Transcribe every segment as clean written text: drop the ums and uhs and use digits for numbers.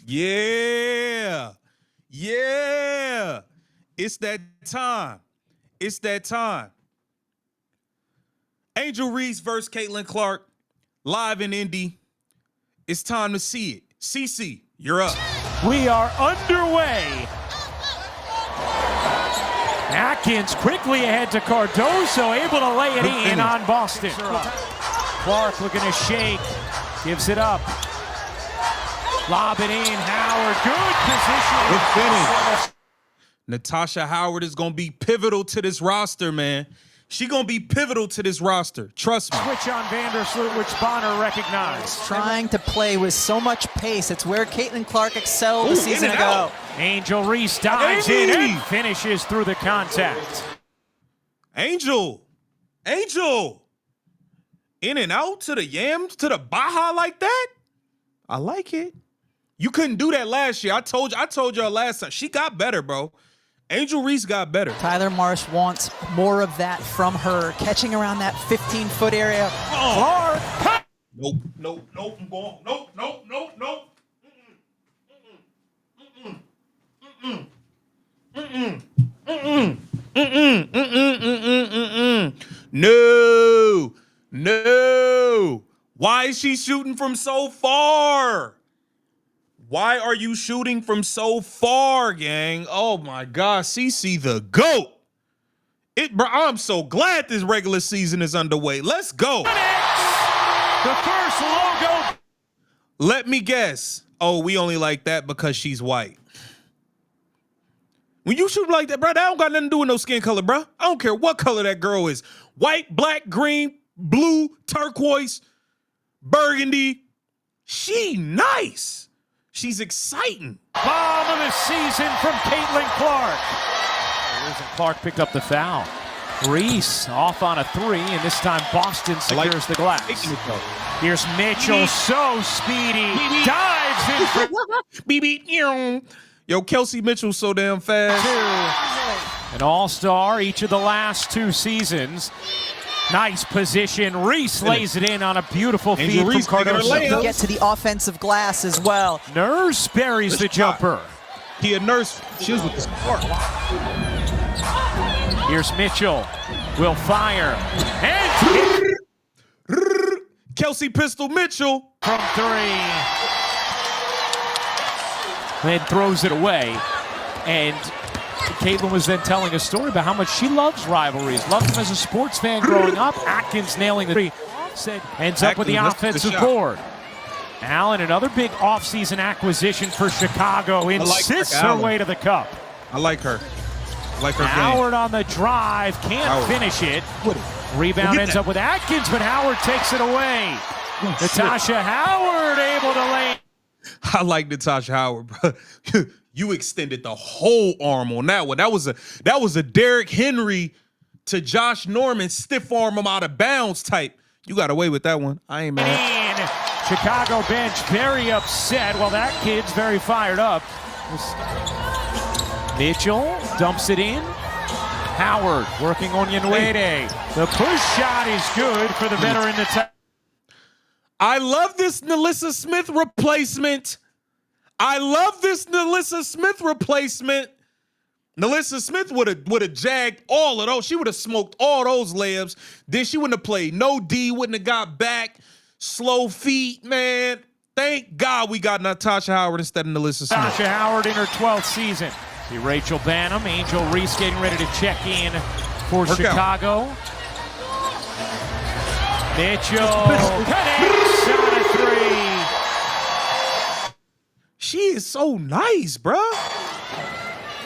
Yeah. Yeah. It's that time. It's that time. Angel Reese versus Caitlin Clark, live in Indy. It's time to see it. CC, you're up. We are underway. Atkins quickly ahead to Cardoso, able to lay it in on Boston. Clark looking to shake, gives it up. Lob it in, Howard, good position. Natasha Howard is going to be pivotal to this roster, man. She going to be pivotal to this roster. Trust me. Switch on Vandersloot, which Bonner recognized. Trying to play with so much pace. It's where Caitlin Clark excelled a season ago. Angel Reese dives in and finishes through the contact. Angel. In and out to the yams, to the Baja like that? I like it. You couldn't do that last year. I told y'all last time. She got better, bro. Angel Reese got better. Tyler Marsh wants more of that from her, catching around that 15-foot area. Clark. Nope. I'm going. Nope. No. Why is she shooting from so far? Why are you shooting from so far, gang? Oh my God, CC the GOAT. Bro, I'm so glad this regular season is underway. Let's go. The first logo. Let me guess. Oh, we only like that because she's white. When you shoot like that, bro, that don't got nothing to do with no skin color, bro. I don't care what color that girl is. White, black, green, blue, turquoise, burgundy. She nice. She's exciting. Bomb of the season from Caitlin Clark. Clark picked up the foul. Reese off on a three, and this time Boston secures the glass. Here's Mitchell, so speedy. Dives in for Yo, Kelsey Mitchell so damn fast. An all-star each of the last two seasons. Nice position. Reese lays it in on a beautiful feed from Cardoso. Get to the offensive glass as well. Nurse buries the jumper. He a nurse. She was with the sport. Here's Mitchell. Will fire. And Kelsey Pistol Mitchell. From three. Then throws it away. And Caitlin was then telling a story about how much she loves rivalries, loved them as a sports fan growing up. Atkins nailing the three. Ends up with the offensive board. Allen, another big offseason acquisition for Chicago, insists her way to the cup. I like her. Howard on the drive, can't finish it. Rebound ends up with Atkins, but Howard takes it away. Natasha Howard able to lay. I like Natasha Howard, bro. You extended the whole arm on that one. That was a Derrick Henry to Josh Norman stiff arm him out of bounds type. You got away with that one. I ain't mad. Chicago bench very upset. Well, that kid's very fired up. Mitchell dumps it in. Howard working on wnba. The push shot is good for the veteran. I love this NaLyssa Smith replacement. NaLyssa Smith would have jagged all of those. She would have smoked all those layups. Then she wouldn't have played no D, wouldn't have got back. Slow feet, man. Thank God we got Natasha Howard instead of NaLyssa Smith. Natasha Howard in her 12th season. See Rachel Banham, Angel Reese getting ready to check in for Chicago. Mitchell connects on a three. She is so nice, bruh.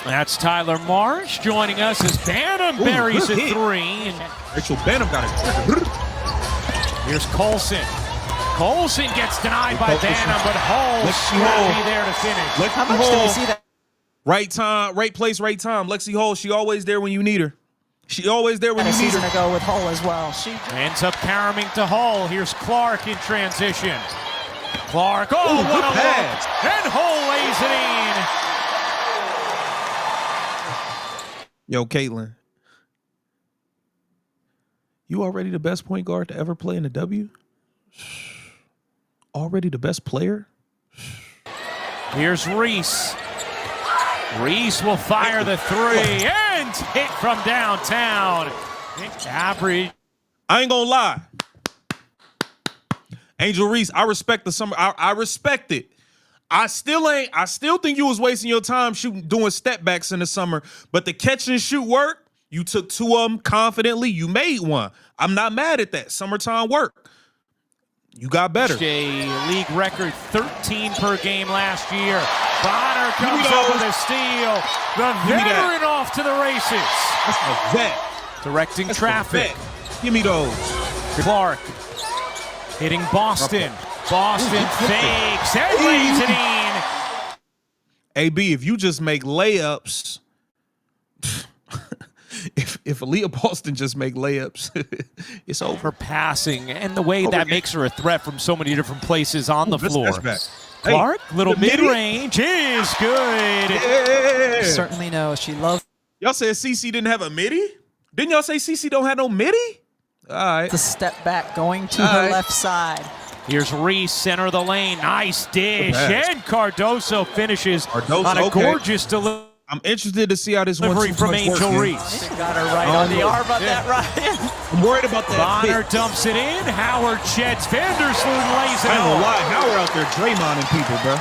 That's Tyler Marsh joining us as Banham buries a three. Rachel Banham got it. Here's Colson. Colson gets denied by Banham, but Hull's be there to finish. How much do we see that? Right time, right place, right time. Lexi Hull, she always there when you need her. She always there when you need her. A season ago with Hull as well. She ends up caroming to Hull. Here's Clark in transition. Clark, what a pass. And Hull lays it in. Yo, Caitlin, you already the best point guard to ever play in the W? Already the best player? Here's Reese. Reese will fire the three and hit from downtown. Average. I ain't gonna lie. Angel Reese, I respect the summer. I respect it. I still think you was wasting your time doing step backs in the summer, but the catch and shoot work, you took 2 of them confidently. You made one. I'm not mad at that. Summertime work. You got better. A league record 13 per game last year. Bonner comes up with a steal. The veteran off to the races. That's a vet. Directing traffic. Give me those. Clark hitting Boston. Boston fakes and lays it in. AB, if you just make layups, if Aaliyah Boston just make layups, it's over. Her passing and the way that makes her a threat from so many different places on the floor. Clark, little mid-range is good. Yeah. Certainly knows she loves. Y'all said CC didn't have a midi? Didn't y'all say CC don't have no midi? All right. The step back going to her left side. Here's Reese, center of the lane. Nice dish. And Cardoso finishes on a gorgeous delivery. I'm interested to see how this Delivery from Angel Reese. Got her right on the arm on that, Ryan. I'm worried about that. Bonner dumps it in. Howard sheds. Vandersloot lays it I ain't gonna on. lie. Howard out there Draymonding people, bro.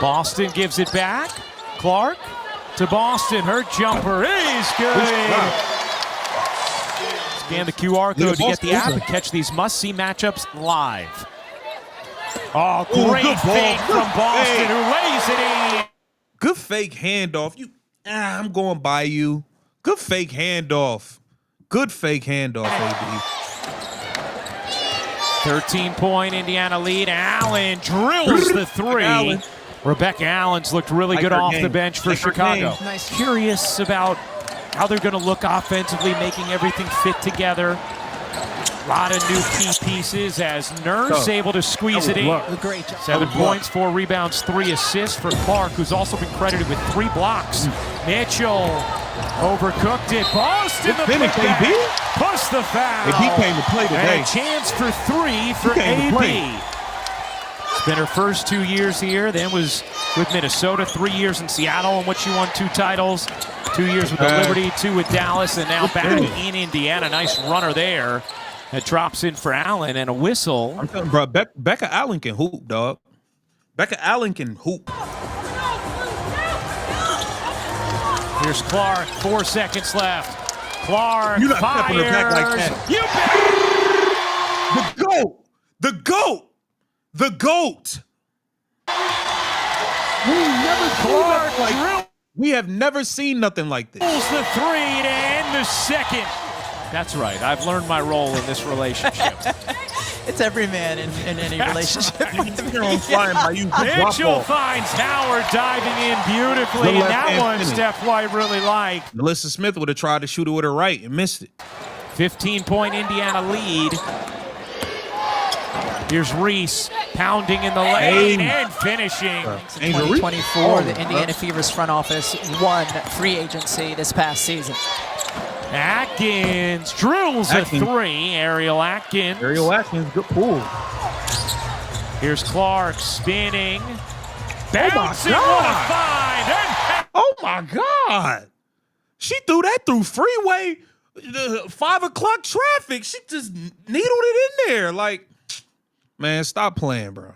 Boston gives it back. Clark to Boston. Her jumper is good. Scan the QR code to get the app and catch these must-see matchups live. Oh, great fake from Boston, who lays it in. Good fake handoff. I'm going by you. Good fake handoff. Good fake handoff, AB. 13-point Indiana lead. Allen drills the three. Rebecca Allen's looked really good off the bench for Chicago. Nice. Curious about how they're going to look offensively, making everything fit together. A lot of new key pieces as Nurse able to squeeze it in. Great job. 7 points, 4 rebounds, 3 assists for Clark, who's also been credited with 3 blocks. Mitchell overcooked it. Boston the putback. Plus the foul. He came to play today. And a chance for 3 for AB. It's been her first 2 years here, then was with Minnesota, 3 years in Seattle in which she won 2 titles. 2 years with the Liberty, 2 with Dallas, and now back in Indiana. Nice runner there. That drops in for Allen and a whistle. I'm telling you, bro, Becca Allen can hoop, dog. Becca Allen can hoop. Here's Clark, 4 seconds left. Clark You're not fires. stepping her back like that. The GOAT. The GOAT. The GOAT. We have never seen nothing like this. Pulls the 3 to end the second. That's right. I've learned my role in this relationship. It's every man in any relationship. Mitchell finds Howard diving in beautifully. And that one Steph White really liked. Melissa Smith would have tried to shoot it with her right and missed it. 15-point Indiana lead. Here's Reese pounding in the lane and finishing. In 2024, the Indiana Fever's front office won free agency this past season. Atkins drills a 3. Ariel Atkins. Good pull. Here's Clark spinning. Bouncing, what a find. Oh my God. She threw that through freeway, 5 o'clock traffic. She just needled it in there. Like, man, stop playing, bro.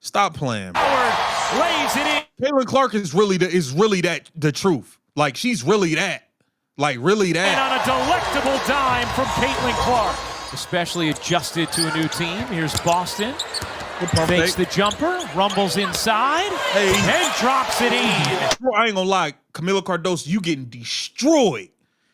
Stop playing, bro. Howard lays it in. Caitlin Clark is really the truth. Like, she's really that. Like, really that. And on a delectable dime from Caitlin Clark. Especially adjusted to a new team. Here's Boston. Fakes the jumper, rumbles inside, and drops it in. I ain't gonna lie, Camila Cardoso, you getting destroyed.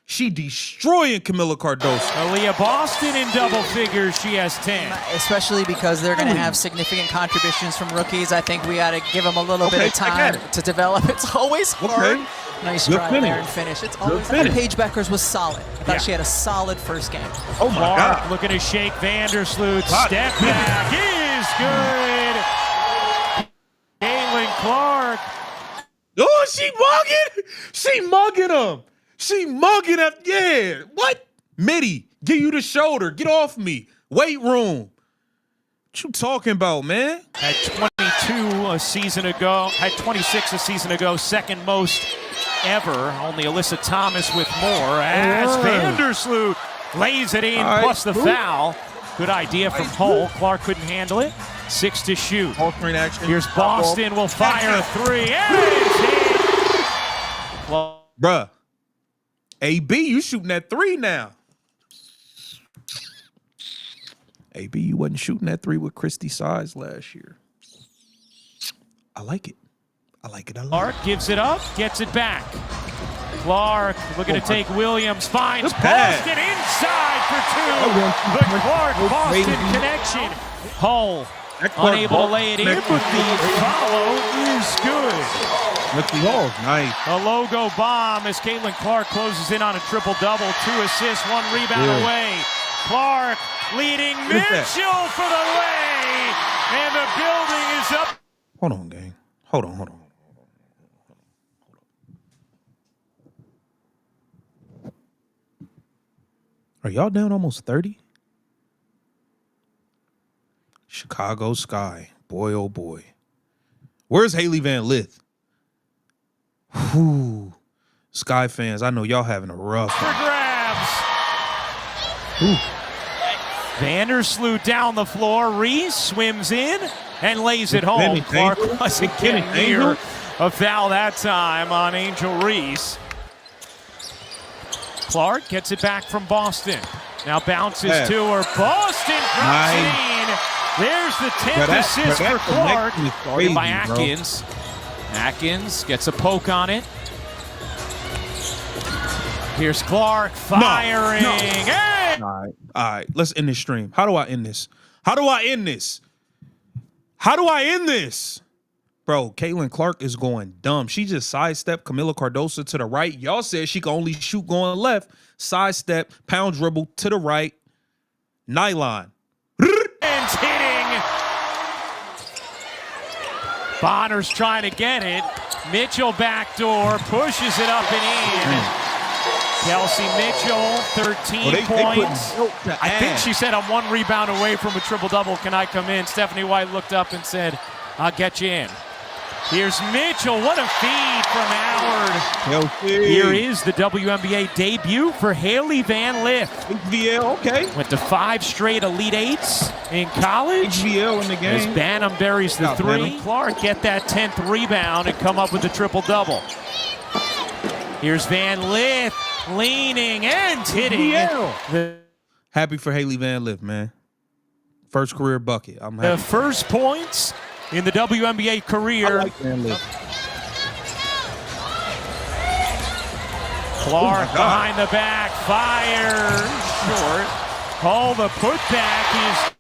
She destroying Camila Cardoso. Aaliyah Boston in double figures. She has 10. Especially because they're going to have significant contributions from rookies. I think we got to give them a little bit of time to develop. It's always hard. Nice drive there and finish. It's always Paige Beckers was solid. I thought she had a solid first game. Oh my God. Looking to shake Vandersloot. Step back is good. Caitlin Clark. Oh, she mugging. She mugging him. She mugging him. Yeah. What? Midi, give you the shoulder. Get off me. Weight room. What you talking about, man? At 22 a season ago, had 26 a season ago, second most ever. Only Alyssa Thomas with more. As Vandersloot lays it in, plus the foul. Good idea from Hull. Clark couldn't handle it. 6 to shoot. Here's Boston, will fire a three. And it's in. Bruh. AB, you shooting that three now. AB, you wasn't shooting that three with Christy Size last year. I like it. I like it. Clark gives it up, gets it back. Clark looking to take Williams, finds Boston inside for two. The Clark-Boston connection. Hull unable to lay it in, but the follow is good. Nice. A logo bomb as Caitlin Clark closes in on a triple-double. 2 assists, 1 rebound away. Clark leading Mitchell for the lay, and the building is up. Hold on, gang. Hold on. Are y'all down almost 30? Chicago Sky. Boy, oh boy. Where's Haley Van Lith? Whew. Sky fans, I know y'all having a rough for grabs. Vandersloot down the floor. REESE swims in and lays it home. Clark wasn't getting near a foul that time on Angel REESE. Clark gets it back from Boston. Now bounces to her. Boston drops it in. There's the 10th assist for Clark. By Atkins. Atkins gets a poke on it. Here's Clark firing. All right. Let's end this stream. How do I end this? Bro, Caitlin Clark is going dumb. She just sidestepped Camila Cardoso to the right. Y'all said she could only shoot going left. Sidestep, pound dribble to the right. Nylon. And hitting. Bonner's trying to get it. Mitchell backdoor, pushes it up and in. Kelsey Mitchell, 13 points. I think she said, I'm 1 rebound away from a triple-double. Can I come in? Stephanie White looked up and said, I'll get you in. Here's Mitchell. What a feed from Howard. Here is the WNBA debut for Haley Van Lith. HVL, okay. Went to 5 straight Elite Eights in college. HVL in the game. As Banham buries the 3. Clark get that 10th rebound and come up with the triple-double. Here's Van Lith leaning and hitting. Happy for Haley Van Lith, man. First career bucket. I'm happy. The first points in the WNBA career. I like Van Lith. Clark behind the back, fires short. All the putback is.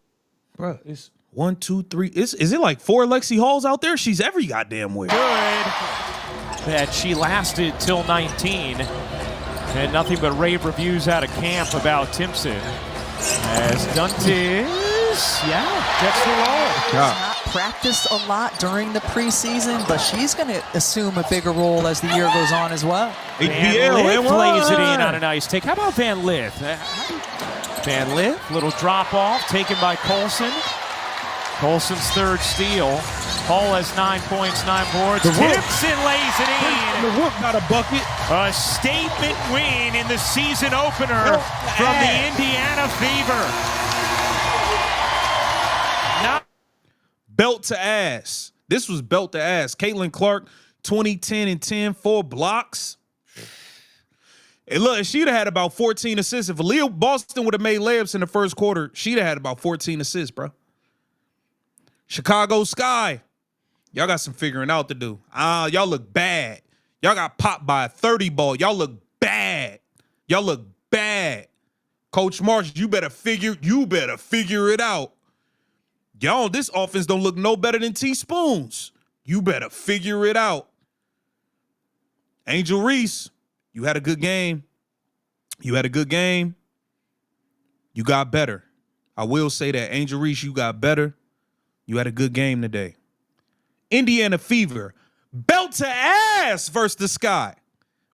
Bro, it's 1, 2, 3. Is it like 4 Lexi Halls out there? She's every goddamn way. Good. That she lasted till 19. And nothing but rave reviews out of camp about Timpson. As Duntis, gets the roll. She's not practiced a lot during the preseason, but she's going to assume a bigger role as the year goes on as well. Van Lith lays it in on a nice take. How about Van Lith? Van Lith, little drop off taken by Colson. Colson's 3rd steal. Hull has 9 points, 9 boards. Timpson lays it in. The Rook got a bucket. A statement win in the season opener from the Indiana Fever. Belt to ass. This was belt to ass. Caitlin Clark, 20, 10, and 10, 4 blocks. And look, she'd have had about 14 assists. If Aaliyah Boston would have made layups in the first quarter, she'd have had about 14 assists, bro. Chicago Sky. Y'all got some figuring out to do. Y'all look bad. Y'all got popped by a 30 ball. Y'all look bad. Coach Marsh, you better figure it out. Y'all, this offense don't look no better than teaspoons. You better figure it out. Angel REESE, you had a good game. You got better. I will say that. Angel REESE, you got better. You had a good game today. Indiana Fever, belt to ass versus the Sky.